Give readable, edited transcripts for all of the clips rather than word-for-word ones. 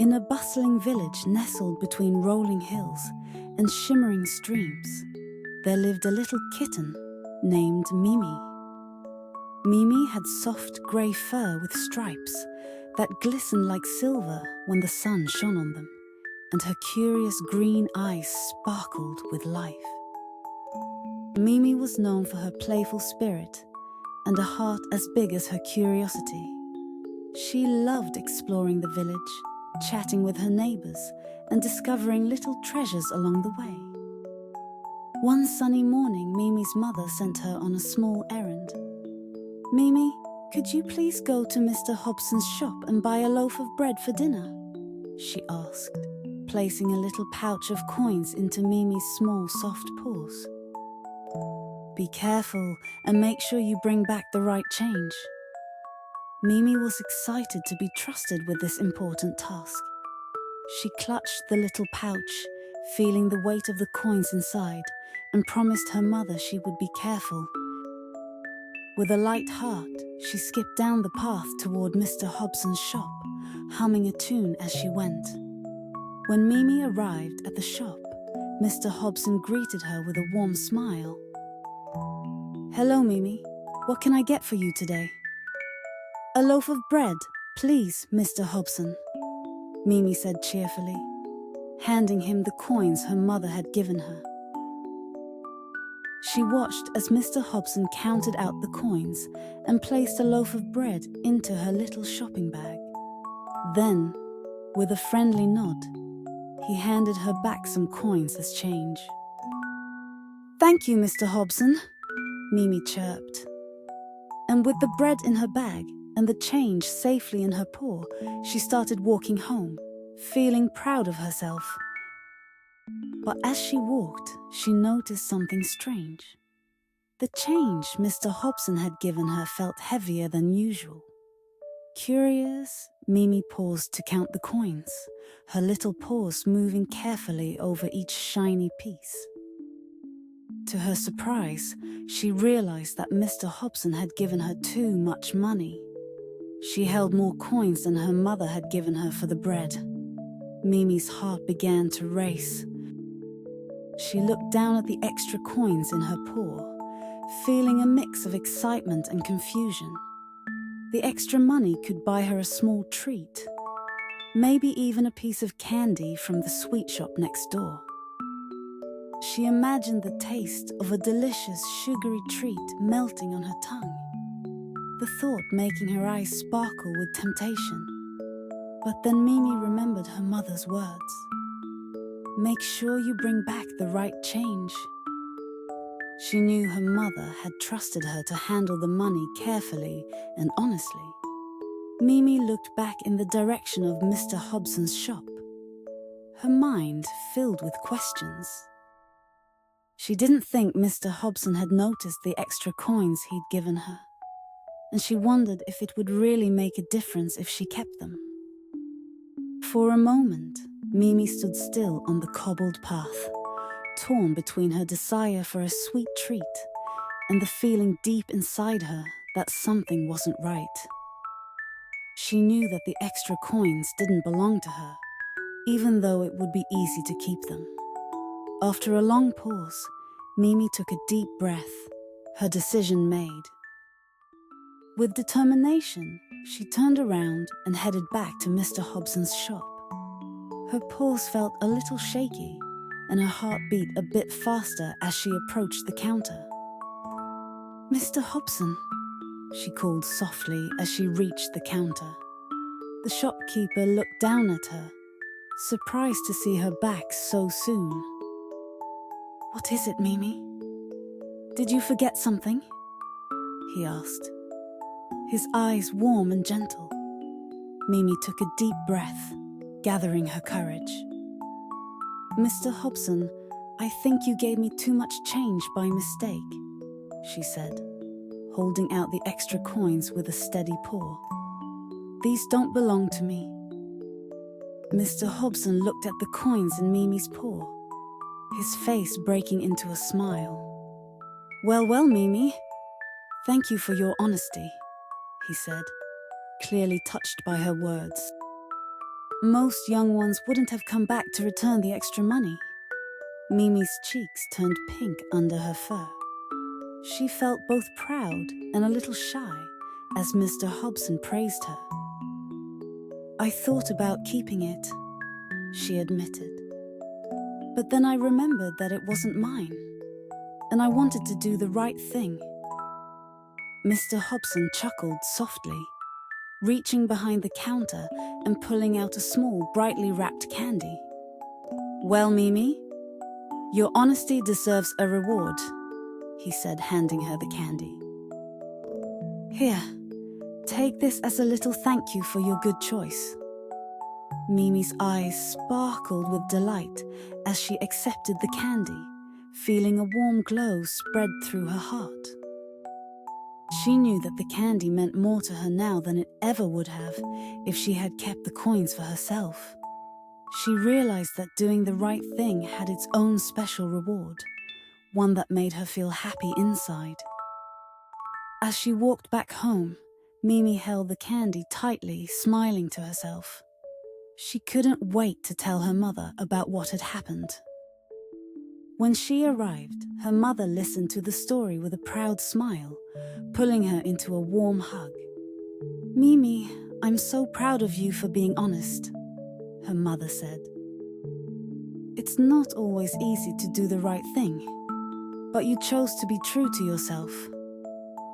In a bustling village nestled between rolling hills and shimmering streams, there lived a little kitten named Mimi. Mimi had soft grey fur with stripes that glistened like silver when the sun shone on them, and her curious green eyes sparkled with life. Mimi was known for her playful spirit and a heart as big as her curiosity. She loved exploring the village, chatting with her neighbors, and discovering little treasures along the way. One sunny morning, Mimi's mother sent her on a small errand. "Mimi, could you please go to Mr. Hobson's shop and buy a loaf of bread for dinner?" she asked, placing a little pouch of coins into Mimi's small, soft paws. "Be careful and make sure you bring back the right change." Mimi was excited to be trusted with this important task. She clutched the little pouch, feeling the weight of the coins inside, and promised her mother she would be careful. With a light heart, she skipped down the path toward Mr. Hobson's shop, humming a tune as she went. When Mimi arrived at the shop, Mr. Hobson greeted her with a warm smile. "Hello, Mimi. What can I get for you today?" "A loaf of bread, please, Mr. Hobson," Mimi said cheerfully, handing him the coins her mother had given her. She watched as Mr. Hobson counted out the coins and placed a loaf of bread into her little shopping bag. Then, with a friendly nod, he handed her back some coins as change. "Thank you, Mr. Hobson," Mimi chirped. And with the bread in her bag and the change safely in her paw, she started walking home, feeling proud of herself. But as she walked, she noticed something strange. The change Mr. Hobson had given her felt heavier than usual. Curious, Mimi paused to count the coins, her little paws moving carefully over each shiny piece. To her surprise, she realized that Mr. Hobson had given her too much money. She held more coins than her mother had given her for the bread. Mimi's heart began to race. She looked down at the extra coins in her paw, feeling a mix of excitement and confusion. The extra money could buy her a small treat, maybe even a piece of candy from the sweet shop next door. She imagined the taste of a delicious sugary treat melting on her tongue, the thought making her eyes sparkle with temptation. But then Mimi remembered her mother's words. "Make sure you bring back the right change." She knew her mother had trusted her to handle the money carefully and honestly. Mimi looked back in the direction of Mr. Hobson's shop, her mind filled with questions. She didn't think Mr. Hobson had noticed the extra coins he'd given her, and she wondered if it would really make a difference if she kept them. For a moment, Mimi stood still on the cobbled path, torn between her desire for a sweet treat and the feeling deep inside her that something wasn't right. She knew that the extra coins didn't belong to her, even though it would be easy to keep them. After a long pause, Mimi took a deep breath, her decision made. With determination, she turned around and headed back to Mr. Hobson's shop. Her paws felt a little shaky, and her heart beat a bit faster as she approached the counter. "Mr. Hobson," she called softly as she reached the counter. The shopkeeper looked down at her, surprised to see her back so soon. "What is it, Mimi? Did you forget something?" he asked, his eyes warm and gentle. Mimi took a deep breath, gathering her courage. "Mr. Hobson, I think you gave me too much change by mistake," she said, holding out the extra coins with a steady paw. "These don't belong to me." Mr. Hobson looked at the coins in Mimi's paw, his face breaking into a smile. Well, Mimi. Thank you for your honesty," he said, clearly touched by her words. Most young ones wouldn't have come back to return the extra money. Mimi's cheeks turned pink under her fur. She felt both proud and a little shy as Mr. Hobson praised her. I thought about keeping it, she admitted. But then I remembered that it wasn't mine, and I wanted to do the right thing. Mr. Hobson chuckled softly, reaching behind the counter and pulling out a small, brightly wrapped candy. Well, Mimi, your honesty deserves a reward, he said, handing her the candy. Here, take this as a little thank you for your good choice. Mimi's eyes sparkled with delight as she accepted the candy, feeling a warm glow spread through her heart. She knew that the candy meant more to her now than it ever would have if she had kept the coins for herself. She realized that doing the right thing had its own special reward, one that made her feel happy inside. As she walked back home, Mimi held the candy tightly, smiling to herself. She couldn't wait to tell her mother about what had happened. When she arrived, her mother listened to the story with a proud smile, pulling her into a warm hug. Mimi, I'm so proud of you for being honest, her mother said. It's not always easy to do the right thing, but you chose to be true to yourself,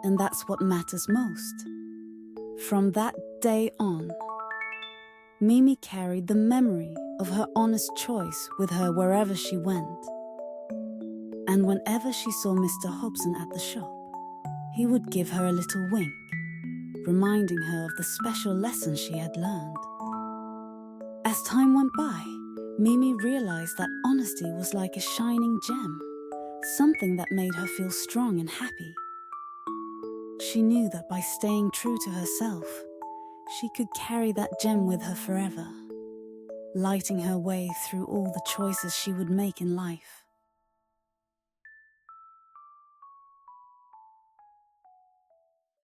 and that's what matters most. From that day on, Mimi carried the memory of her honest choice with her wherever she went. And whenever she saw Mr. Hobson at the shop, he would give her a little wink, reminding her of the special lesson she had learned. As time went by, Mimi realized that honesty was like a shining gem, something that made her feel strong and happy. She knew that by staying true to herself, she could carry that gem with her forever, lighting her way through all the choices she would make in life.